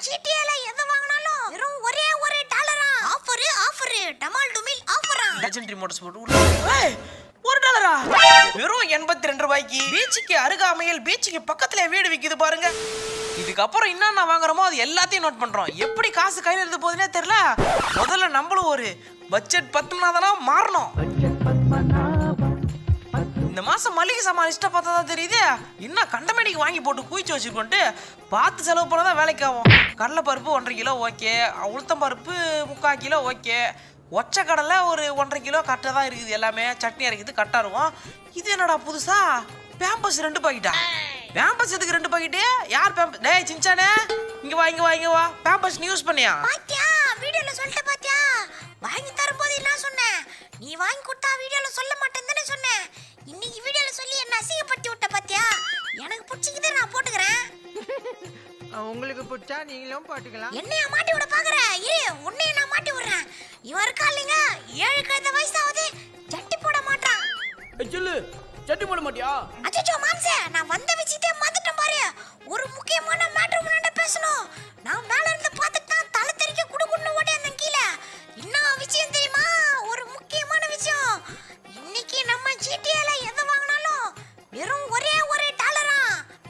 ஜிடிஏல எது வாங்குனாலும் வெறும் ஒரே ஒரு டாலரா. ஆஃபர் டமால் டுமில் ஆஃபரா. லெஜெண்டரி மோட்டார்ஸ் போட்டு ஏய் $1 வெறும் 82 ரூபாய்க்கு பீச்சுக்கு அருகாமையில் பீச்சுக்கு பக்கத்துல வீடு விக்குது பாருங்க. இதுக்கப்புறம் என்னென்ன வாங்குறோமோ அது எல்லாத்தையும் நோட் பண்றோம். எப்படி காசு கையில இருந்து போகுதுன்னே தெரியல. முதல்ல நம்மளும் ஒரு பட்ஜெட் 10 மாறணும். இந்த மாசம் மளிகை சாமான் லிஸ்ட்டை பார்த்தா தான் தெரியுது. இன்னும் கண்டமேடிக்கு வாங்கி போட்டு குவிச்சு வச்சுக்கொண்டு பார்த்து செலவு பண்ண தான் வேலைக்கு ஆகும். கடலைப்பருப்பு 1.5 கிலோ ஓகே, உளுத்தம் பருப்பு 3/4 கிலோ ஓகே, ஒச்சை கடலை ஒரு 1.5 கிலோ கரெக்டாக தான் இருக்குது. எல்லாமே சட்னி அரைக்குது கரெக்டாக இருக்கும். இது என்னடா புதுசா பேம்பஸ் 2 பாக்கெட்டா? பேம்பஸ் எதுக்கு 2 பாக்கெட்டு? யார் பேம்பஸ்? டேய் சின்சானே இங்க வா பேம்பஸ் நீ யூஸ் பண்ணியா? பாத்தியா வீடியோல சொல்லிட்ட பாத்தியா? வாங்கி தரும்போது என்ன சொன்னேன்? நீ வாங்கி கொடுத்தா வீடியோல சொல்ல மாட்டேன்னு தானே சொன்னேன். இன்னைக்கு வீடியோல சொல்லி என்ன அசிங்கப்படுத்தி விட்ட பாத்தியா? எனக்கு பிடிச்சிக்கிதே நான் போட்டுக்கிறேன். உங்களுக்கு பிடிச்சா நீங்களும் போட்டுக்கலாம். என்னைய மாட்டி விட பாக்குற? இரு உன்னைய நான் மாட்டி விடுறேன். இவன் இருக்கா இல்லைங்க 7 கழுத வயசாவது சட்டி போட மாட்டான். சொல்லு சட்டி போட மாட்டியா? அச்சச்சோ மாம்சே நான் வந்த விஷயத்தை மறந்துட்டேன் பாரு. ஒரு முக்கியமான மேட்டர் முன்னாடி பேசணும். நான் மேல இருந்து பார்த்துட்டு தான் தலை தெறிக்க குடுகுடுன்னு ஓடி அந்த கீழ. என்ன விஷயம் தெரியுமா? ஒரு முக்கியமான விஷயம். இன்னைக்கு நம்ம ஜிடிஏல எது வாங்குனாலும் வெறும் ஒரே ஒரு டாலரா.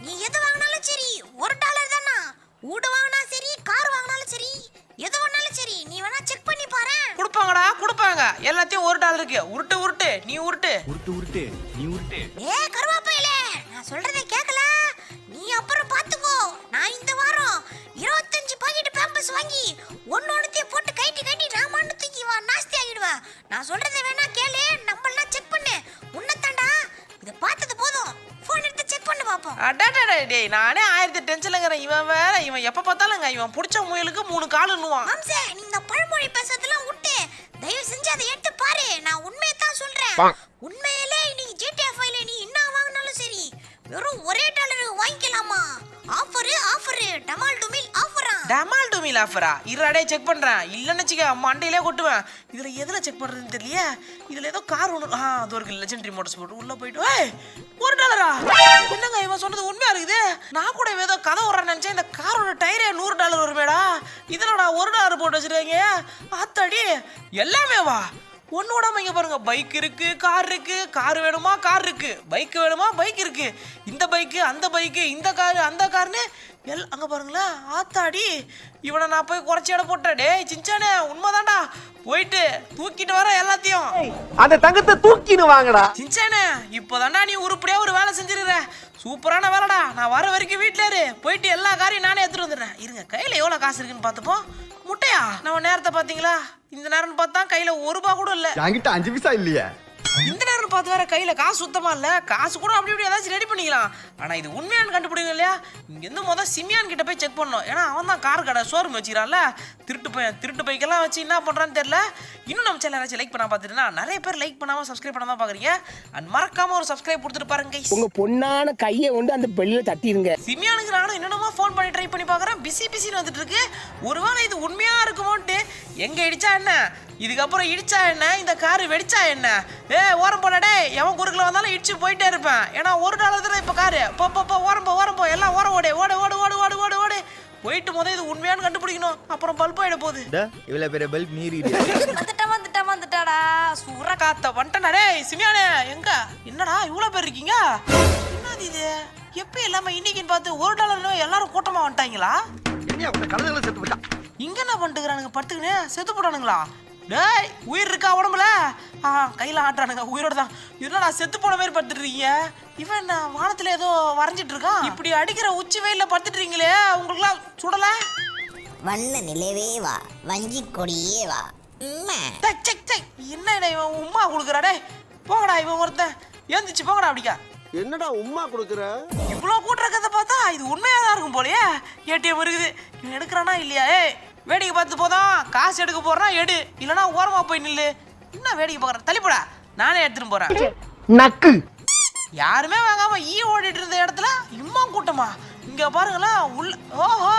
நீ எது வாங்குனாலும் சரி $1 தானா. ஊடு வாங்கினா சரி கார் வாங்கினாலும் சரி எது வாங்கினாலும் சரி நீ வேணா செக் பண்ணி பாரு. கொடுப்பாங்க எல்லாத்தையும் $1 உருட்டு நீ உருட்டு. கருவாப்பையிலே நான் சொல்றதை கேட்கல. நீ அப்புறம் பாத்துக்கோ. நான் இந்த வாரம் 25 பாக்கெட் பேம்பஸ் வாங்கி ஒன்னொன்னுத்தையே போட்டு கைட்டி நான் மண்ணு தூக்கி நாஸ்தி ஆகிடுவேன். நான் சொல்றதை வேணா கேளு. நம்மளெல்லாம் செக் பண்ணு. உன்னத்தாண்டா இதை பார்த்தது போதும். போன் எடுத்து செக் பண்ணு பாப்போம். டேய் நானே 1000 டென்ஷன்லங்கறேன். இவன் வேற இவன் எப்ப பார்த்தாலுங்க இவன் புடிச்ச முயலுக்கு 3 காலுன்னுவான். மாம்சே நீ இந்த பழமொழி பேசுறதெல்லாம் விட்டு தயவு செஞ்சு அதை எடுத்து பாரு. நான் உண்மையை தான் சொல்றேன். உண்மையிலே நீ ஜிடிஏ ஃபைல நீ என்ன வாங்கினாலும் சரி வெறும் ஒரே $1 வாங்கிக்கலாமா. ஆஃபர் டமால் டுமில் ஆஃபரா. டமால் டுமில் ஆஃபரா? இருடா செக் பண்றேன். இல்லன்னு வெச்சுக்க மண்டையிலே கொட்டுவேன். இதுல எதுல செக் பண்றதுன்னு தெரியல. இதுல ஏதோ கார் ஒன்று அது ஒரு லெஜெண்டரி மோட்டார்ஸ் போட்டு உள்ள போயிட்டு ஏய் $1 என்னங்க இவன் சொன்னது உண்மையா இருக்குது. நான் கூட ஏதோ கதை விடுறான்னு நினைச்சேன். இந்த காரோட டயரே $100 வருமேடா. இதுல நான் $1 போட்டு வச்சிருக்கீங்க. ஆத்தாடி எல்லாமே வா ஒன்னு விடாம இங்க பாருங்க. பைக் இருக்கு, கார் இருக்கு. கார் வேணுமா கார் இருக்கு, பைக் வேணுமா பைக் இருக்கு. இந்த பைக்கு அந்த பைக்கு, இந்த காரு அந்த காருன்னு அங்க பாருங்களேன். ஆத்தாடி இவனை நான் போய் குறைச்சி இடம் போட்டேன். டேய் சின்சானே உண்மைதான்டா. போயிட்டு தூக்கிட்டு வர எல்லாத்தையும். அந்த தங்கத்தை தூக்கின்னு வாங்கடா. சின்சானே இப்போதான்டா நீ உருப்படியா ஒரு வேலை செஞ்சிருக்கிற. சூப்பரான வேலைடா. நான் வர வரைக்கும் வீட்டுல இரு. போயிட்டு எல்லா காரையும் நானே எடுத்துட்டு வந்துடுறேன். இருங்க கையில எவ்வளவு காசு இருக்குன்னு பார்த்துப்போம். முட்டையா? நம்ம நேரத்தை பாத்தீங்களா? இந்த நேரம் பார்த்தா கையில $1 கூட இல்ல. என்கிட்ட 5 பைசா இல்லையே. இந்த நேரம் பார்த்து வேற கையில காசு சுத்தமா இல்ல. காசு கூட அப்படி இப்படி ஏதாச்சும் ரெடி பண்ணிக்கலாம். ஆனா இது உண்மையானு கண்டுபிடிங்க இல்லையா? இங்க இருந்து முதல் சிமியான் கிட்ட போய் செக் பண்ணணும். ஏன்னா அவன் தான் கார் கடை ஷோரூம் வச்சுக்கிறான்ல. திருட்டு பைக்கெல்லாம் வச்சு என்ன பண்றான்னு தெரியல. இன்னும் நம்ம சேனல் யாராச்சும் லைக் பண்ணா பார்த்துட்டுனா நிறைய பேர் லைக் பண்ணாம சப்ஸ்கிரைப் பண்ணாம பாக்குறீங்க. அண்ட் மறக்காம ஒரு சப்ஸ்கிரைப் கொடுத்துட்டு பாருங்க கைஸ். உங்க பொண்ணான கையை வந்து அந்த பெல்ல தட்டிடுங்க. சிமியானுக்கு நானும் என்னென்னமோ ஃபோன் பண்ணி ட்ரை பண்ணி பாக்குறேன். பிஸின்னு வந்துட்டு இருக்கு. ஒருவேளை இது உண்மையா இருக்குமோன்ட்டு எங்க இடிச்சா என்ன, இதுக்கப்புறம் இடிச்சா என்ன, இந்த காரு வெடிச்சா என்ன, ஓரம் போடா எவன் குறுக்கில் வந்தாலும் இடிச்சு போயிட்டே இருப்பேன். ஏன்னா $1 தான் இப்போ காரு. போ ஓரம் போ எல்லாம் ஓரம் ஓடு போயிட்டு முதல் இது உண்மையானு கண்டுபிடிக்கணும். அப்புறம் பல்ப் ஆயிட போகுது. இவ்வளவு பெரிய பல்ப் மீறி வந்துட்டாடா சூற காத்த வந்துட்டா. டேய் சிமியானே எங்க என்னடா இவ்வளவு பேர் இருக்கீங்க? என்னது இது எப்ப இல்லாம இன்னைக்குன்னு பார்த்து $1 எல்லாரும் கூட்டமா வந்துட்டாங்களா? இங்க என்ன பண்ணிட்டுக்கிறானுங்க? படுத்துக்கினே செத்து போட்டானுங்களா? டேய் உயிர் இருக்கா உடம்புல? கையில ஆட்டுறானுங்க உயிரோட தான். என்னடா செத்து போன மாதிரி படுத்துட்டு இருக்கீங்க? இவன் என்ன வானத்துல ஏதோ வரைஞ்சிட்டு இருக்கான். இப்படி அடிக்கிற உச்சி வெயில படுத்துட்டு இருக்கீங்களே, உங்களுக்குலாம் சுடல? வண்ண நிலவே வா வஞ்சி கொடியே வா. என்ன இவன் உம்மா கொடுக்குறா? டேய் போங்கடா இவன் ஒருத்தன் ஏந்திச்சு போங்கடா. அப்படிக்கா என்னடா உம்மா கொடுக்குற? இவ்வளோ கூட்டுறக்கத்தை பார்த்தா இது உண்மையாக தான் இருக்கும் போலயே. ஏடிஎம் இருக்குது. இவன் எடுக்கிறானா இல்லையா? வேடிக்கை பார்த்து போதான். காசு எடுக்க போறா எடு, இல்லைனா ஓரமா போய் நில்லு. என்ன வேடிக்கை பார்க்குற? தள்ளிப்போடா, நானே எடுத்துட்டு போறேன். நக்கு யாருமே வாங்காம ஓடிட்டு இருந்த இடத்துல இம்மா கூட்டமா? இங்க பாருங்களேன் உள்ள. ஓஹோ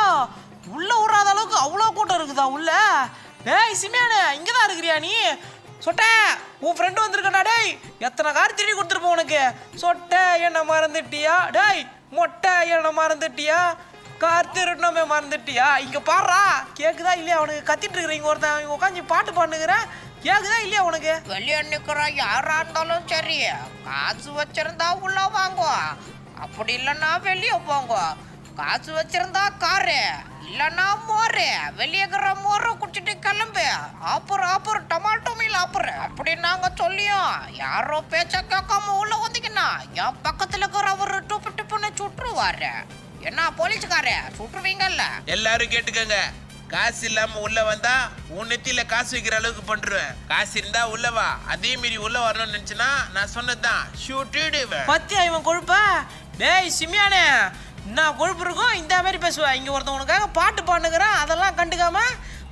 உள்ள விடாத அளவுக்கு அவ்வளோ கூட்டம் இருக்குதா உள்ள? டேய் சிமியானே இங்கதான் இருக்கிறியா நீ? சொட்டை உன் ஃப்ரெண்டு வந்திருக்கா? டேய் எத்தனை கார் திருடி கொடுத்துருப்போம் உனக்கு. சொட்டை என்ன மறந்துட்டியா? டேய் மொட்டை என்ன மறந்துட்டியா? கார் திருடணுமே மறந்துட்டியா? இங்க பாடுறா, கேக்குதா இல்லையா உனக்கு? கத்திட்டு இருக்கிறீங்க ஒருத்தன், இங்க உட்காந்து பாட்டு பாடுனுங்கிறேன், கேக்குதா இல்லையா உனக்கு? வெளியே நிக்கிற யாரா இருந்தாலும் சரி, காசு வச்சிருந்தா உள்ள வாங்கோ, அப்படி இல்லைன்னா வெளியே போங்க. காசு வச்சிருந்தா காரு, இல்லைன்னா மோரு, வெளியே இருக்கிற மோரை குடிச்சிட்டு கிளம்பு. ஆப்பர் டொமாட்டோ மீல் ஆப்பர் அப்படி நாங்க சொல்லியும் யாரோ பேச்ச கேட்காம உள்ள வந்தீங்கன்னா என் பக்கத்துல இருக்கிற ஒரு டூப்புன்னு சுட்டுருவாரு. என்ன போலீஸ்கார சுட்டுருவீங்கல்ல? எல்லாரும் கேட்டுக்கங்க, காசு இல்லாம உள்ள வந்தா உன் நெத்தியில காசு வைக்கிற அளவுக்கு பண்றேன். காசு இருந்தா உள்ள வா, அதே மீறி உள்ள வரணும்னு நினைச்சுன்னா நான் சொன்னதுதான் ஷூட்டிடுவேன். பத்தியா இவன் கொழுப்பா? டேய் சிமியானே, என்ன கொழுப்பு இருக்கும் இந்த மாதிரி பேசுவா? இங்க ஒருத்தவனுக்காக பாட்டு பாடுனுங்கிறான், அதெல்லாம் கண்டுக்காம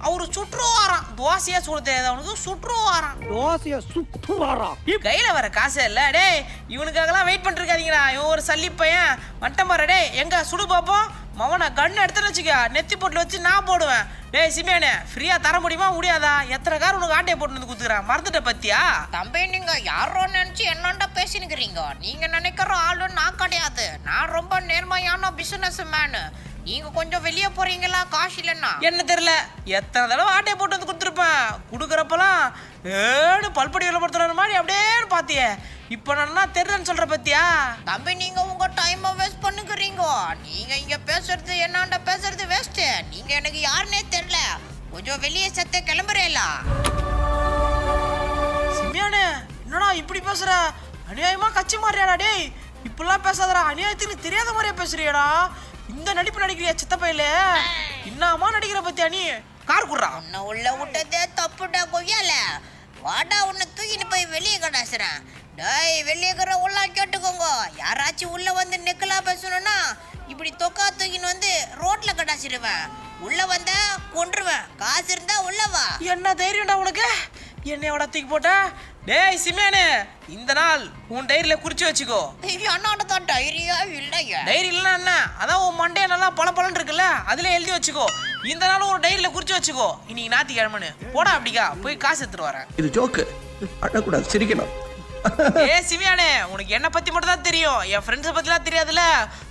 அவரு சுற்றுவாராம். தோசையா சுட தெரியாத அவனுக்கு சுற்றுவாராம். தோசைய சுத்துவாரா? கையில வர காசே இல்ல. டேய் இவனுக்காகலாம் வெயிட் பண்ணிருக்காதீங்களா, இவன் ஒரு சல்லி பையன் வட்டம் பாரு. டேய் எங்க சுடு பாப்போம். மவனை கண்ணு எடுத்துன்னு வச்சுக்க, நெத்தி போட்டு வச்சு நான் போடுவேன். டேய் சிமியானே, ஃப்ரீயா தர முடியுமா முடியாதா? எத்தனை கார் உனக்கு ஆட்டையை போட்டு வந்து குத்துக்கிறேன், மறந்துட்ட பத்தியா? தம்பி நீங்க யாரோ நினைச்சு என்னண்டா பேசினுக்கிறீங்க? நீங்க நினைக்கிற ஆளு நான் கிடையாது. நான் ரொம்ப நேர்மையான பிசினஸ் மேனு. நீங்க கொஞ்சம் வெளியே போறீங்களா காசு இல்லைன்னா? என்ன தெரியல, எத்தனை தடவை ஆட்டையை போட்டு வந்து கொடுத்துருப்பேன். கொடுக்குறப்பெல்லாம் ஏன்னு பல்படி விளம்பரத்துற மாதிரி அப்படியே பாத்தியே. இப்போ நான் தெரிலன்னு சொல்ற பத்தியா? தம்பி நீங்க உங்க டைமை வேஸ்ட் பண்ணுக்கிறீங்க. நீங்க இங்க பேசுறது என்னாண்ட பேசுறது வேஸ்ட். நீங்க எனக்கு யாருன்னே தெரியல. கொஞ்சம் வெளியே செத்த கிளம்புறேலா? சிமியானே என்னடா இப்படி பேசுற? அநியாயமா கட்சி மாறியாடா? டேய் இப்பெல்லாம் பேசாதடா, அநியாயத்துக்கு தெரியாத மாதிரியே பேசுறியாடா. இந்த நடிப்பு நடிக்கிறியா சித்தப்பையில? என்னமா நடிக்கிற பத்தியா நீ? கார் குடுறா. உன்னை உள்ள விட்டதே தப்புடா கொய்யால. வாடா உன்னை தூக்கிட்டு போய் வெளியே கடாசுறேன். டேய் வெளியே இருக்கிற உள்ள கேட்டுக்கோங்க, யாராச்சும் உள்ள வந்து நெக்கலா பேசணும்னா இப்படி தொக்கா தூக்கின்னு வந்து ரோட்ல கடாசிடுவேன். உள்ள வந்த கொன்றுவேன். காசு இருந்தா உள்ள வா. என்ன தைரியம்டா உனக்கு? என்னையோட தூக்கி போட்ட? டேய் சிமியானே, இந்த நாள் உன் டைரியில குறிச்சு வச்சுக்கோ. அண்ணாட்ட தான் டைரியா இல்லையா? டைரி இல்லைன்னா என்ன, அதான் உன் மண்டைய நல்லா பளபளன்னு இருக்குல்ல, அதுல எழுதி வச்சுக்கோ. இந்த நாளும் ஒரு டைரியில குறிச்சு வச்சுக்கோ, இன்னைக்கு ஞாயிற்றுக்கிழமைன்னு. போடா அப்படிக்கா, போய் காசு எடுத்துட்டு வரேன். இது ஜோக்கு, அழக்கூடாது, சிரிக்கணும். ஏ சிமியானே, உனக்கு என்ன பத்தி மட்டும் தான் தெரியும், என் ஃப்ரெண்ட்ஸை பத்திலாம் தெரியாதுல்ல.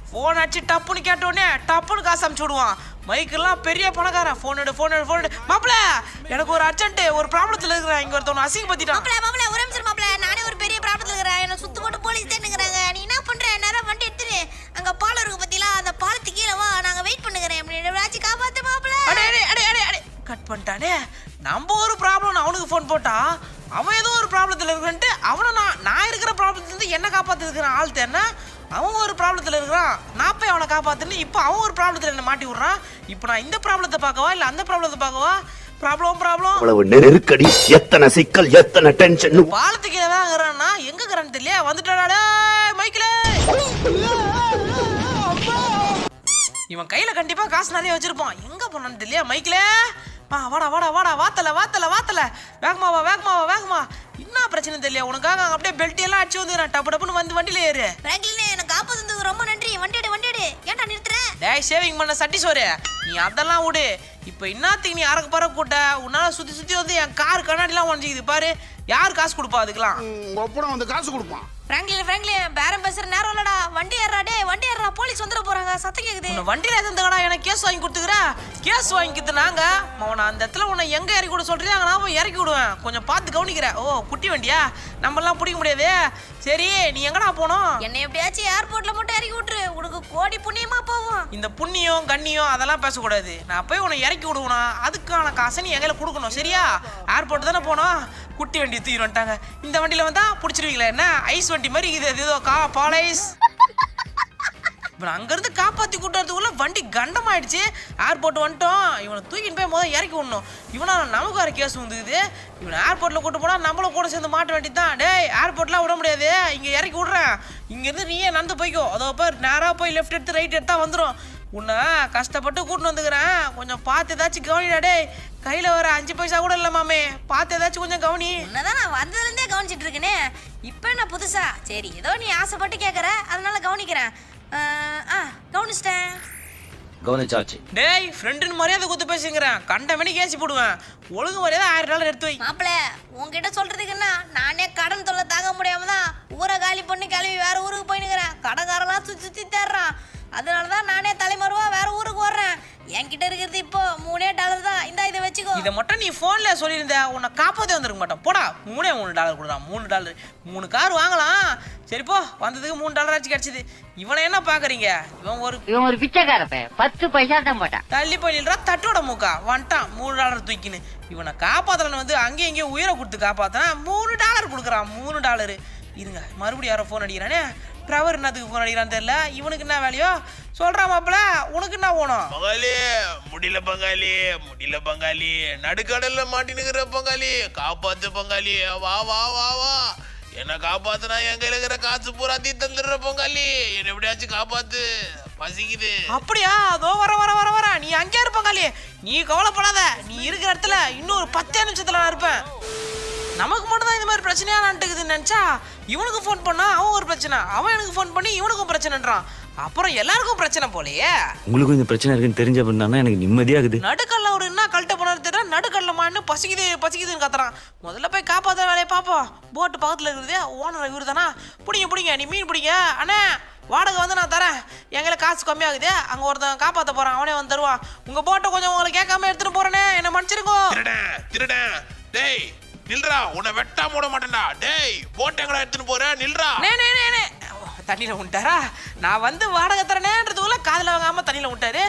ஃபோன் அடிச்சு டப்புன்னு கேட்டோடனே டப்புன்னு காசு அமுச்சு விடுவான். மைக்கெல்லாம் பெரிய பணக்காரன். ஃபோன் எடு. மாப்பிள்ள எனக்கு ஒரு அர்ஜென்ட், ஒரு ப்ராப்ளத்தில் இருக்கிறேன். இங்கே ஒருத்தவன் அசிங்க பத்திட்டான். மாப்பிள்ள ஒரு நிமிஷம் மாப்பிள்ள, நானே ஒரு பெரிய ப்ராப்ளத்தில் இருக்கிறேன். என்ன சுத்து போட்டு போலீஸ் தேனுங்கிறாங்க. நீ என்ன பண்ற? நேரம் வண்டி எடுத்துரு, அங்க பாலம் இருக்கு பத்திலாம், அந்த பாலத்துக்கு கீழே வா, நாங்க வெயிட் பண்ணுகிறேன். எப்படி காப்பாத்து மாப்பிள்ள. அடே கட் பண்ணிட்டானே. நம்ம ஒரு ப்ராப்ளம் அவனுக்கு ஃபோன் போட்டா, அவன் ஏதோ ஒரு ப்ராப்ளத்தில் இருக்குன்ட்டு அவனை நான் இருக்கிற ப்ராப்ளத்துலேருந்து என்ன காப்பாற்றி இருக்கிறான் ஆள் தேன. அவன் ஒரு ப்ராப்ளத்தில் இருக்கிறான், நான் போய் அவனை காப்பாற்றுன்னு இப்போ அவன் ஒரு ப்ராப்ளத்தில் என்ன மாட்டி விட்றான். இப்போ நான் இந்த ப்ராப்ளத்தை பார்க்கவா இல்லை அந்த ப்ராப்ளத்தை பார்க்கவா? ப்ராப்ளம் அவ்வளவு நெருக்கடி, எத்தனை சிக்கல், எத்தனை டென்ஷன். பாலத்துக்கு தான் இருக்கிறான்னா எங்க இருக்கிறான்னு தெரியல. வந்துட்டாடா மைக்கில். இவன் கையில கண்டிப்பா காசு நிறைய வச்சிருப்பான். எங்க போனான்னு தெரியல. மைக்கில் வாடா வாத்தல வேகமா. என்ன பிரச்சனை தெரியல உனக்காக. அப்படியே பெல்ட் எல்லாம் அடிச்சு வந்து டப்புன்னு வந்து வண்டியில ஏறு. எனக்கு காப்பாத்துறதுக்கு ரொம்ப நன்றி. வண்டி எடு. ஏன்டா நிறுத்துற? டேய் சேவிங் பண்ண சட்டி சோறு, நீ அதெல்லாம் விடு. இப்போ இன்னத்துக்கு நீ அறக்கு பறக்க கூட்ட, உன்னால சுத்தி வந்து என் கார் கண்ணாடிலாம் உடஞ்சிக்குது பாரு. யார் காசு கொடுப்பா அதுக்கெல்லாம்? ஒப்பனம் வந்து காசு கொடுப்பான். பிராங்க்லின் பேரம் பேசுற நேரம் இல்லடா. வண்டி ஏறா, போலீஸ் வந்துட போறாங்க. சத்தம் கேக்குது. உன்னை வண்டியில எதுங்கடா எனக்கு கேஸ் வாங்கி கொடுத்துக்கிற? கேஸ் வாங்கிக்கிட்டு நாங்க அவனை அந்த இடத்துல உன்னை எங்க இறக்கி விட சொல்றீங்க, அங்கே நான் போய் இறக்கி விடுவேன். கொஞ்சம் பார்த்து கவனிக்கிறேன். ஓ குட்டி வண்டியா, நம்மளாம் பிடிக்க முடியாது. சரி நீ எங்கடா போனோம்? என்னை எப்படியாச்சும் ஏர்போர்ட்ல மட்டும் இறக்கி விட்டுரு, உனக்கு கோடி புண்ணியமா போவோம். இந்த புண்ணியம் கண்ணியம் அதெல்லாம் பேசக்கூடாது. நான் போய் உன்னை இறக்கி விடுவேனா, அதுக்கான காசை நீ எங்கையில கொடுக்கணும் சரியா? ஏர்போர்ட் தானே போனோம். குட்டி வண்டி தூக்கி வந்துட்டாங்க. இந்த வண்டியில வந்தா பிடிச்சிருவீங்களா? என்ன ஐஸ் வண்டி மாதிரி இது ஏதோ பாலைஸ். இப்போ அங்கேருந்து காப்பாற்றி கூட்டுறதுக்குள்ள வண்டி கண்டமாயிடுச்சு. ஏர்போர்ட் வந்துட்டோம். இவனை தூக்கின்னு போய் முதல் இறக்கி விடணும். இவனால் நமக்கு வேறு கேஸ் வந்துக்குது. இவனை ஏர்போர்ட்டில் கூட்டு போனால் நம்மளும் கூட சேர்ந்து மாட்ட வேண்டியது தான். டேய் ஏர்போர்ட்லாம் விட முடியாது, இங்கே இறக்கி விட்றேன். இங்கேருந்து நீயே நடந்து போய்க்கோ. அதோ பேர் நேராக போய் லெஃப்ட் எடுத்து ரைட் எடுத்தா வந்துடும். உன்னை கஷ்டப்பட்டு கூட்டின்னு வந்துக்கிறேன், கொஞ்சம் பார்த்து ஏதாச்சும் கவனிடா. டேய் கையில் வர 5 பைசா கூட இல்லை மாமே, பார்த்து ஏதாச்சும் கொஞ்சம் கவனி. உன்னதான் நான் வந்ததுலேருந்தே கவனிச்சிட்டு இருக்கேனே, இப்போ என்ன புதுசா? சரி ஏதோ நீ ஆசைப்பட்டு கேட்குற, அதனால கவனிக்கிறேன். கவனிச்சிட்டேன். கவனிச்சாச்சு. டேய் ஃப்ரெண்டுன்னு மரியாதை கொடுத்து பேசுங்கிறேன், கண்ட மணிக்கு ஏசி போடுவேன். ஒழுங்கு மரியாதை $1000 எடுத்து வை. மாப்பிள்ள உங்ககிட்ட சொல்றதுக்குன்னா நானே கடன் தொல்லை தாங்க முடியாம தான் ஊரை காலி பண்ணி கிளம்பி வேற ஊருக்கு போயினுக்கிறேன். கடைக்காரெல்லாம் சுத்தி தேடுறான். அதனால தான் நானே தலைமறைவா வேற ஊருக்கு வர்றேன். என்கிட்ட இருக்கிறது இப்போ $3 தான். இதை வச்சுக்கோ. இதை மட்டும் நீ ஃபோன்ல சொல்லியிருந்த உன்னை காப்பாற்றே வந்திருக்க மாட்டோம். போடா $3 கொடுறான். $3 3 கார் வாங்கலாம். சரிப்போ வந்ததுக்கு $3 ஆச்சு கிடைச்சது. இவனை என்ன பாக்குறீங்க? இவன் ஒரு பிச்சைக்காரப்ப 10 பைசா தான் போட்டான். தள்ளி போயிடுறா தட்டோட மூக்கா வந்துட்டான் $3 தூக்கின்னு. இவனை காப்பாத்தலன்னு வந்து அங்கேயும் இங்கேயும் உயிரை கொடுத்து காப்பாத்தினா $3 கொடுக்குறான். $3 இருங்க மறுபடியும் யாரோ ஃபோன் அடிக்கிறானே. ட்ரவர் என்னத்துக்கு ஃபோன் அடிக்கிறான்னு தெரியல. இவனுக்கு என்ன வேலையோ சொல்றான். மாப்பிள்ள உனக்கு என்ன போனோம்? பங்காளி முடியல பங்காளி நடுக்கடல்ல மாட்டினுக்கிற பங்காளி, காப்பாத்து பங்காளி, வா வா வா வா, என்ன காப்பாத்துனா என் கையில இருக்கிற காசு பூரா தீ தந்துடுற பங்காளி, என்ன எப்படியாச்சும் காப்பாத்து, பசிக்குது. அப்படியா? அதோ வர நீ அங்கே இருப்பங்காளி, நீ கவலைப்படாத. நீ இருக்கிற இடத்துல இன்னொரு 10 நிமிஷத்துல நான் இருப்பேன். நமக்கு மட்டும் தான் இந்த மாதிரி பிரச்சனையா நடக்குதுன்னு நினைச்சா இவனுக்கு ஃபோன் பண்ணா அவன் ஒரு பிரச்சனை, அவன் எனக்கு ஃபோன் பண்ணி இவனுக்கும் பிரச்சனைன்றான். அப்புறம் எல்லாருக்கும் பிரச்சனை போலையே. உங்களுக்கும் இந்த பிரச்சனை இருக்குன்னு தெரிஞ்ச அப்படின்னா எனக்கு நிம்மதியாகுது. நடுக்கல்ல ஒரு என்ன கழட்ட போனாரு தெரியல. நடுக்கல்ல மான்னு பசிக்குதுன்னு கத்துறான். முதல்ல போய் காப்பாற்ற வேலையை பார்ப்போம். போட்டு பக்கத்துல இருக்கிறதே ஓனர் இவரு தானா? பிடிங்க நீ மீன் பிடிங்க. அண்ணே வாடகை வந்து நான் தரேன், எங்களை காசு கம்மியாகுது. அங்கே ஒருத்தன் காப்பாற்ற போறான், அவனே வந்து தருவான். உங்க போட்டை கொஞ்சம் உங்களை கேட்காம எடுத்துட்டு போறேனே, என்ன மன்னிச்சிருக்கோ. திருடன் டேய் நில்றா, உன்னை வெட்டா மூட மாட்டேன்டா. டேய் போட்டங்களா எடுத்துட்டு போற, நில்றா. தண்ணியில விட்டாரா? நான் வந்து வாடகை தரேன்றதுக்குள்ள காதில் வாங்காம தண்ணியில விட்டாரு.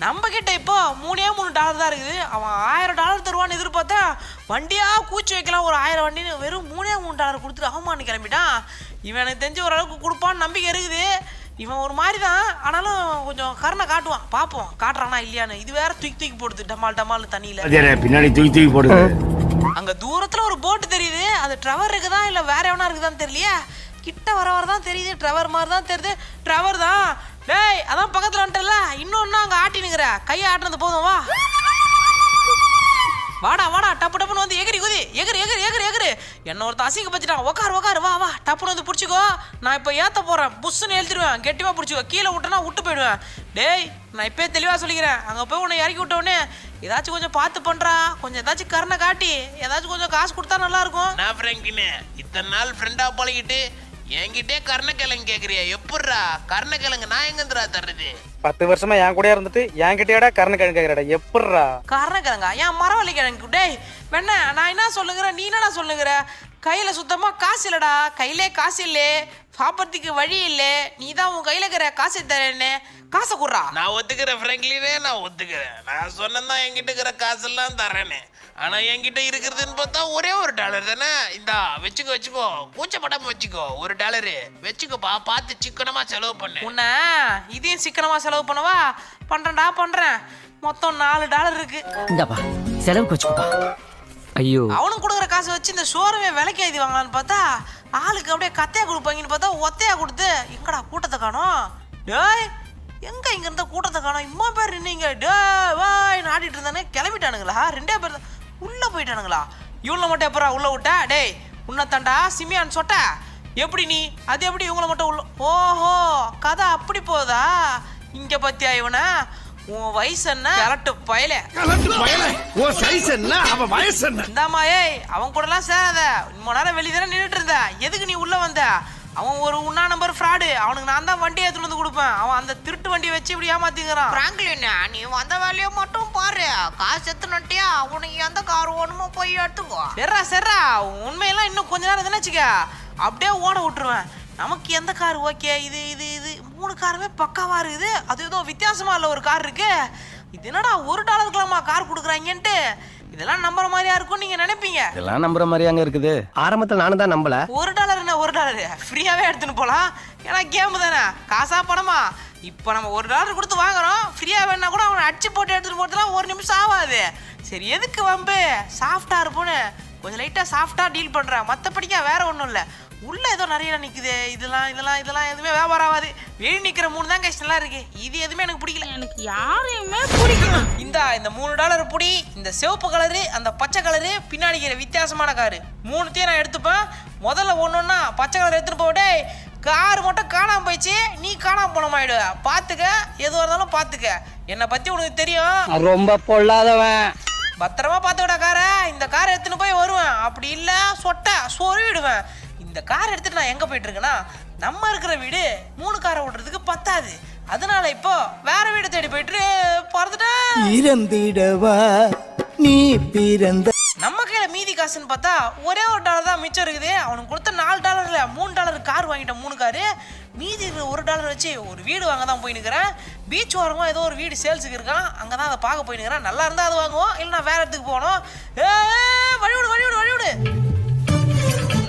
நம்ம கிட்ட இப்போ $3 தான் இருக்குது. அவன் $1000 தருவான்னு எதிர்பார்த்தா வண்டியா கூச்சி வைக்கலாம் ஒரு 1000 வண்டின்னு வெறும் $3 கொடுத்துட்டு அவமானு கிளம்பிட்டான். இவன் எனக்கு தெரிஞ்ச ஓரளவுக்கு கொடுப்பான்னு நம்பிக்கை இருக்குது. இவன் ஒரு மாதிரி தான், ஆனாலும் கொஞ்சம் கருணை காட்டுவான். பார்ப்போம் காட்டுறானா இல்லையான்னு. இது வேற தூக்கி போடுது டமால் தண்ணியில. பின்னாடி தூக்கி போடுது. அங்க தூரத்துல ஒரு போட்டு தெரியுது. அது ட்ரவர் இருக்குதா இல்ல வேற எவனா இருக்குதான்னு தெரியலையா. கிட்ட வர தான் தெரியுது. ட்ரவர் மாதிரி தான் தெரியுது. ட்ரவர் தான். டேய் அதான் பக்கத்துல வந்துட்டல. இன்னொன்னு அங்க ஆட்டினுங்கிற கையை ஆட்டினது போதும். வாடா டப்புன்னு வந்து எகிரி குதி எகிரி. என்ன ஒருத்த அசிங்க பச்சிட்டான். உக்காரு வா டப்புன்னு வந்து பிடிச்சிக்கோ. நான் இப்போ ஏத்த போறேன். புஷ்ஷுன்னு எழுதிடுவேன். கெட்டிவா பிடிச்சிக்கோ. கீழே விட்டனா விட்டு போயிடுவேன். டேய் நான் இப்பயே தெளிவா சொல்லிக்கிறேன். அங்க போய் உன்னை இறக்கி விட்டோடனே ஏதாச்சும் கொஞ்சம் பார்த்து பண்றா. கொஞ்சம் ஏதாச்சும் கருணை காட்டி ஏதாச்சும் கொஞ்சம் காசு கொடுத்தா நல்லா இருக்கும். நான் ஃப்ரெங்கின்னு இத்தனை நாள் ஃப்ரெண்டா பழகிட்டு என்கிட்டே கருணக்கிழங்கு கேக்குறியா? எப்படிரா கருணக்கிழங்கு நான் எங்கந்திரா தர்றது? 10 வருஷமா என் கூட இருந்துட்டு என்கிட்டயாடா கருணக்கிழங்கு கேக்குறடா? எப்படிரா கருணக்கிழங்கா? ஏன் மரவள்ளி கிழங்கு? டேய் வேணா நான் என்ன சொல்லுங்கிறேன், நீ என்னடா சொல்லுங்கிற? கையில சுத்தமா காசு இல்லடா. கையிலே காசு இல்லே, சாப்பிட்றதுக்கு வழி இல்லை. நீ தான் உன் கையில இருக்கிற காசு தரேன்னு காசை குடுறா. நான் ஒத்துக்கிறேன் ஃப்ரெங்க்லினே, நான் ஒத்துக்கிறேன். நான் சொன்னதான் என்கிட்ட இருக்கிற காசு எல்லாம் தரேன்னு. ஆனா என்கிட்ட இருக்கிறதுன்னு பார்த்தா ஒரே $1 தானே. இந்தா வச்சுக்கோ, கூச்சப்படாம வச்சுக்கோ. $1 வச்சுக்கோப்பா. பார்த்து சிக்கனமா செலவு பண்ணு. உன்ன இதையும் சிக்கனமா செலவு பண்ணவா? பண்றேன். மொத்தம் $4 இருக்கு. இந்தப்பா செலவுக்கு வச்சுக்கோப்பா. ஐயோ அவனுக்கு கொடுக்குற காசை வச்சு இந்த ஷோரூமே விலைக்கு எழுதி வாங்கலான்னு பார்த்தா ஆளுக்கு அப்படியே கத்தையா கொடுப்பாங்கன்னு பார்த்தா ஒத்தையா கொடுத்து எங்கடா கூட்டத்தை காணோம். டேய் எங்க இங்க இருந்த கூட்டத்தை காணோம். இம்மா பேர் நின்னீங்க. டேய் வாய் நாடிட்டு இருந்தானே கிளம்பிட்டானுங்களா? 2 பேர் உள்ள போயிட்டானுங்களா? இவங்களை மட்டும் எப்பரா உள்ள விட்ட? டேய் உன்னை தாண்டா சிமியான்னு சொட்ட. எப்படி நீ அது எப்படி இவங்களை மட்டும் உள்ள? ஓஹோ கதை அப்படி போதா? இங்க பத்தியா இவனை? உன் வயசு என்ன? கலட்டு பயலே. இந்தாமா ஏய் அவன் கூட எல்லாம் சேராத. இன்னும் நேரம் வெளியே தானே நின்றுட்டு இருந்த. எதுக்கு நீ உள்ள வந்த? அவன் ஒரு உண்ணா நம்பர் ஃப்ராடு. அவனுக்கு நான் தான் வண்டியை எடுத்துட்டு வந்து கொடுப்பேன். அவன் அந்த திருட்டு வண்டியை வச்சு இப்படி ஏமாத்திக்கிறான். பிராங்க்லின் நீ வந்த வேலையை மட்டும் பாரு. காசு எத்துனட்டியா உனக்கு எந்த கார் வேணுமோ போய் எடுத்துக்கோ. சரிடா உண்மையெல்லாம் இன்னும் கொஞ்ச நேரம் தானே வச்சுக்க அப்படியே ஓட விட்டுருவேன். நமக்கு எந்த கார் ஓகே? இது 3 காருமே பக்காவா இருக்குது. அது ஏதோ வித்தியாசமா இல்லை ஒரு கார் இருக்கு. இது என்னடா $1 கார் கொடுக்குறாங்கன்ட்டு. இதெல்லாம் நம்புற மாதிரியா இருக்கும் நீங்க நினைப்பீங்க. இதெல்லாம் நம்புற மாதிரியாங்க இருக்குது. ஆரம்பத்துல நானும் தான் நம்பல. $1 என்ன $1 ஃப்ரீயாவே எடுத்துன்னு போலாம். ஏன்னா கேம் தானே, காசா பணமா. இப்போ நம்ம $1 கொடுத்து வாங்குறோம். ஃப்ரீயா வேணா கூட அவனை அடிச்சு போட்டு எடுத்துட்டு போறதுலாம் 1 நிமிஷம் ஆகாது. சரி எதுக்கு வம்பு? சாஃப்டா இருப்போன்னு கொஞ்சம் லைட்டா சாஃப்டா டீல் பண்றேன். மற்றபடிக்கா வேற ஒன்றும் இல்லை. உள்ள ஏதோ நிறைய நிக்குது. இதெல்லாம் எதுவுமே வியாபாரம் ஆகாது. வெளியே நிக்கிற 3 தான் கைஸ் நல்லா இருக்கு. இது எதுவுமே எனக்கு பிடிக்கல. எனக்கு யாரையுமே பிடிக்கல. இந்த $3 புடி, இந்த சிவப்பு கலரு, அந்த பச்சை கலரு, பின்னாடி வித்தியாசமான காரு 3த்தையும் நான் எடுத்துப்பேன். முதல்ல ஒன்னொன்னா பச்சை கலர் எடுத்துட்டு போட்டே. கார் மட்டும் காணாம போயிடுச்சு, நீ காணாம போனமாயிடுவ. பாத்துக்க, எதுவாக இருந்தாலும் பாத்துக்க. என்னை பத்தி உனக்கு தெரியும். ரொம்ப பொல்லாதவன். பத்திரமா பாத்துக்கடா காரை. இந்த காரை எடுத்துன்னு போய் வருவேன். அப்படி இல்ல சொருவிடுவேன். இந்த கார் எடுத்துட்டு நான் எங்க போயிட்டு இருக்கேன்னா, நம்ம இருக்கிற வீடு 3 காரை ஓட்டுறதுக்கு பத்தாது. அதனால இப்போ வேற வீடு தேடி போயிட்டு பறந்துட்டேன். இறந்திடவா நீ பிறந்த நம்ம கையில மீதி காசுன்னு பார்த்தா ஒரே $1 தான் மிச்சம் இருக்குது. அவனுக்கு கொடுத்த $4 $3 கார் வாங்கிட்டேன், 3 காரு. மீதி இருக்கிற $1 வச்சு ஒரு வீடு வாங்க தான் போய் நிற்கிறேன். பீச் ஓரமாக ஏதோ ஒரு வீடு சேல்ஸுக்கு இருக்கான், அங்கே தான் அதை பார்க்க போய் நிற்கிறேன். நல்லா இருந்தால் அது வாங்குவோம், இல்லைனா வேற இடத்துக்கு போகணும். வழிவிடு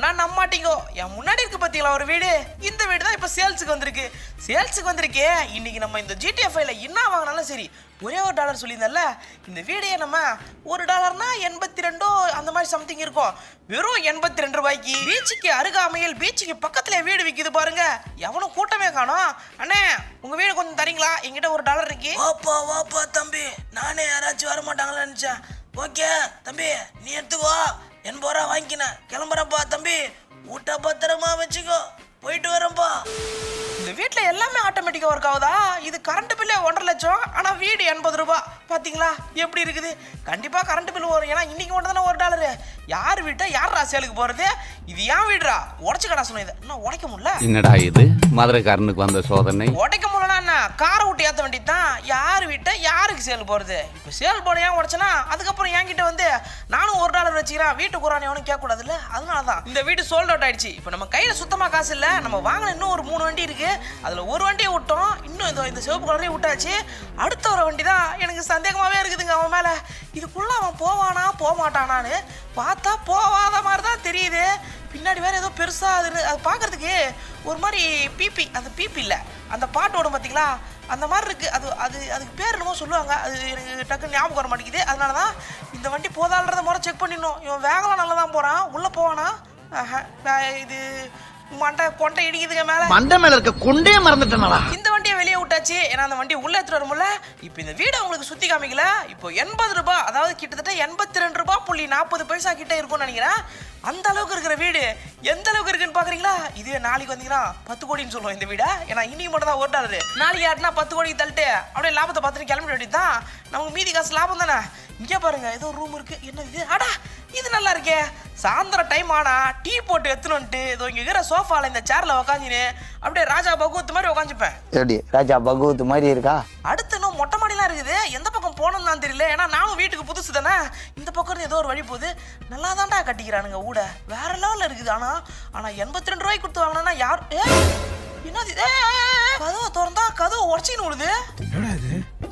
நான் நம்ப மாட்டீங்கோ, என் முன்னாடி இருக்கு பார்த்தீங்களா ஒரு வீடு. இந்த வீடு தான் இப்போ சேல்ஸுக்கு வந்திருக்கு. இன்னைக்கு நம்ம இந்த GTA5ல என்ன வாங்கினாலும் சரி ஒரே $1 சொல்லியிருந்தேன்ல, இந்த வீடையே நம்ம $1னா 82 அந்த மாதிரி சம்திங் இருக்கும். வெறும் 82 ரூபாய்க்கு பீச்சுக்கு அருகாமையில் பீச்சுக்கு பக்கத்துல வீடு விற்கிது பாருங்க. எவனும் கூட்டமே காணோம். அண்ணே உங்க வீடு கொஞ்சம் தரீங்களா? என்கிட்ட $1 இருக்கு. வாப்பா தம்பி, நானே யாராச்சும் வர மாட்டாங்களா நினைச்சேன். ஓகே தம்பி, நீ எடுத்துக்கோ, $80 வாங்கிக்கினேன். கிளம்புறப்பா தம்பி, ஊட்ட பத்திரமா வச்சுக்கோ, போயிட்டு வரேன்ப்பா. இந்த வீட்டில் எல்லாமே ஆட்டோமேட்டிக்காக ஒர்க் ஆகுதா? இது கரண்ட் பில்லே 1.5 லட்சம், ஆனால் வீடு 80 ரூபா. பார்த்தீங்களா எப்படி இருக்குது? கண்டிப்பாக கரண்ட் பில் வரும், ஏன்னா இன்னைக்கு மட்டும் தானே $1. யார் வீட்டை யாரா சேலுக்கு போகிறது? இது ஏன் வீடுறா? உடச்சு கடா சொன்ன, இதை இன்னும் உடைக்க முடியல. என்னடா இது மதுரைக்காரனுக்கு வந்த சோதனை? உடைக்க முடியலன்னா என்ன, காரை விட்டு ஏற்ற வேண்டியது தான். யார் வீட்டை யாருக்கு சேல் போகிறது? இப்போ சேல் போட ஏன் உடச்சனா, அதுக்கப்புறம் என்கிட்ட வந்து நானும் $1 வச்சுக்கிறேன், வீட்டுக்கு ஒரு எவனும் கேட்கக்கூடாதுல்ல, அதனால தான் இந்த வீடு சோல்ட் அவுட் ஆயிடுச்சு. இப்போ நம்ம கையில் சுத்தமாக காசு இல்லை. நம்ம வாங்கின இன்னும் ஒரு 3 வண்டி இருக்கு, அதில் ஒரு வண்டியை விட்டோம், இன்னும் இந்த சிவப்பு கலரையும் விட்டாச்சு. அடுத்த ஒரு வண்டி தான் எனக்கு சந்தேகமாகவே இருக்குதுங்க அவன் மேலே. இதுக்குள்ளே அவன் போவானா போக மாட்டானான்னு பார்த்தா போவாத மாதிரி தான் தெரியுது. பின்னாடி வேறு ஏதோ பெருசாக அது பார்க்குறதுக்கு ஒரு மாதிரி பிபி, அந்த பிபி இல்லை, அந்த பாட்டு ஓடும் பார்த்தீங்களா, அந்த மாதிரி இருக்குது. அதுக்கு பேர் என்னமோ சொல்லுவாங்க, அது எனக்கு டக்குன்னு ஞாபகம் வர மாட்டேங்குது. அதனால தான் இந்த வண்டி போதான்றத முறை செக் பண்ணிடணும். இவன் வேகலாம் நல்லா தான் போகிறான், உள்ளே போவானா? இது கொண்டை இடிக்குதுங்க மேல. மண்டை மேல இருக்க கொண்டே மறந்துட்டேனடா. இந்த வண்டியை வெளியே விட்டாச்சு, ஏன்னா அந்த வண்டி உள்ள எடுத்துட்டு வரும்ல. இப்போ இந்த வீடு உங்களுக்கு சுத்தி காமிக்கல. இப்போ 80 ரூபாய், அதாவது கிட்டத்தட்ட 82.40 கிட்ட இருக்கும்னு நினைக்கிறேன். அந்த அளவுக்கு இருக்கிற வீடு எந்த அளவுக்கு இருக்குன்னு பாக்குறீங்களா? இதுவே நாளைக்கு வந்தீங்கன்னா 10 கோடின்னு சொல்லுவோம் இந்த வீடை. ஏன்னா இன்னைக்கு மட்டும் தான் $1. நாளைக்கு ஆட்டினா 10 கோடிக்கு தள்ளிட்டு அப்படியே லாபத்தை பார்த்துட்டு கிளம்பிட வேண்டியது தான். நமக்கு மீதி காசு லாபம் தானே. இங்கே பாருங்க, ஏதோ ரூம் இருக்கு. என்ன இது? அடா, இது நல்லா இருக்கே. சாயந்தரம் டைம் ஆனா டீ போட்டு எடுத்துனுட்டு இதோ இங்க இருக்கிற சோஃபால இந்த சேர்ல உக்காஞ்சின்னு அப்படியே ராஜா பகவத் மாதிரி உக்காஞ்சிப்பேன். எப்படி ராஜா பகவத் மாதிரி இருக்கா? அடுத்து இன்னும் மொட்டை மாடிலாம் இருக்குது. எந்த பக்கம் போகணும்னு தான் தெரியல, ஏன்னா நானும் வீட்டுக்கு புதுசு தானே. இந்த பக்கம் இருந்து ஏதோ ஒரு வழி போகுது. நல்லா தான்டா கட்டிக்கிறானுங்க ஊட, வேற லெவலில் இருக்குது. ஆனா 82 ரூபாய்க்கு கொடுத்து வாங்கினா யார்? என்னது? கதவை திறந்தா கதவை உடச்சின்னு விடுது.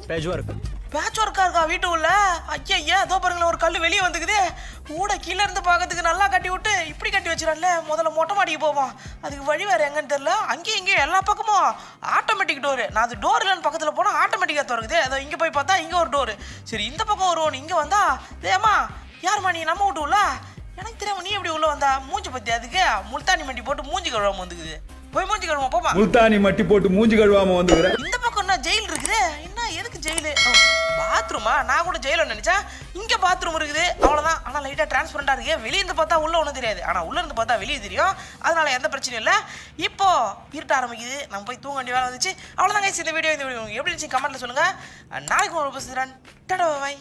பேட்ச் ஒர்க்கா இருக்கா வீட்டு உள்ள? ஐயா ஏதோ பாருங்களேன், ஒரு கல் வெளியே வந்துக்குது. கூட கீழே இருந்து பார்க்கறதுக்கு நல்லா கட்டி விட்டு இப்படி கட்டி வச்சிடல. முதல்ல மொட்டை மாடிக்கு போவோம், அதுக்கு வழி வேறு எங்கன்னு தெரியல. அங்கேயும் இங்கேயும் எல்லா பக்கமும் ஆட்டோமேட்டிக் டோரு. நான் அது டோர் இல்லைன்னு பக்கத்தில் போனால் ஆட்டோமேட்டிக்காக திறக்குது. அதோ இங்கே போய் பார்த்தா இங்கே ஒரு டோரு. சரி இந்த பக்கம் வருவோம். இங்கே வந்தா ஏமா யாருமா நீ நம்ம விட்டு உள்ள? எனக்கு தெரியாம நீ எப்படி உள்ள வந்தா? மூஞ்சி பற்றி அதுக்கு முல்தானி மட்டி போட்டு மூஞ்சி கழுவாம வந்துக்குது. போய் மூஞ்சி கழுவா போமா. முல்தானி மட்டி போட்டு மூஞ்சி கழுவாம வந்துக்கிறேன். இந்த பக்கம் என்ன ஜெயில் இருக்குது? என்ன எதுக்கு ஜெயிலு? பாத்ரூமா? நான் கூட ஜெயில நினைச்சா இங்க பாத்ரூம் இருக்குது, அவ்வளவுதான். ஆனா லைட்டா டிரான்ஸ்பரண்டா இருக்கு. வெளியே இருந்து பார்த்தா உள்ள ஒன்றும் தெரியாது, ஆனா உள்ள இருந்து பார்த்தா வெளியே தெரியும். அதனால எந்த பிரச்சனையும் இல்லை. இப்போ இருட்ட ஆரம்பிக்குது, நம்ம போய் தூங்க வேண்டிய வேலை வந்துச்சு. அவ்வளவுதான். இந்த வீடியோ எப்படி இருந்துச்சு கமெண்ட்ல சொல்லுங்க. நாளைக்கு ஒரு பேசுறேன். டாடா பாய்.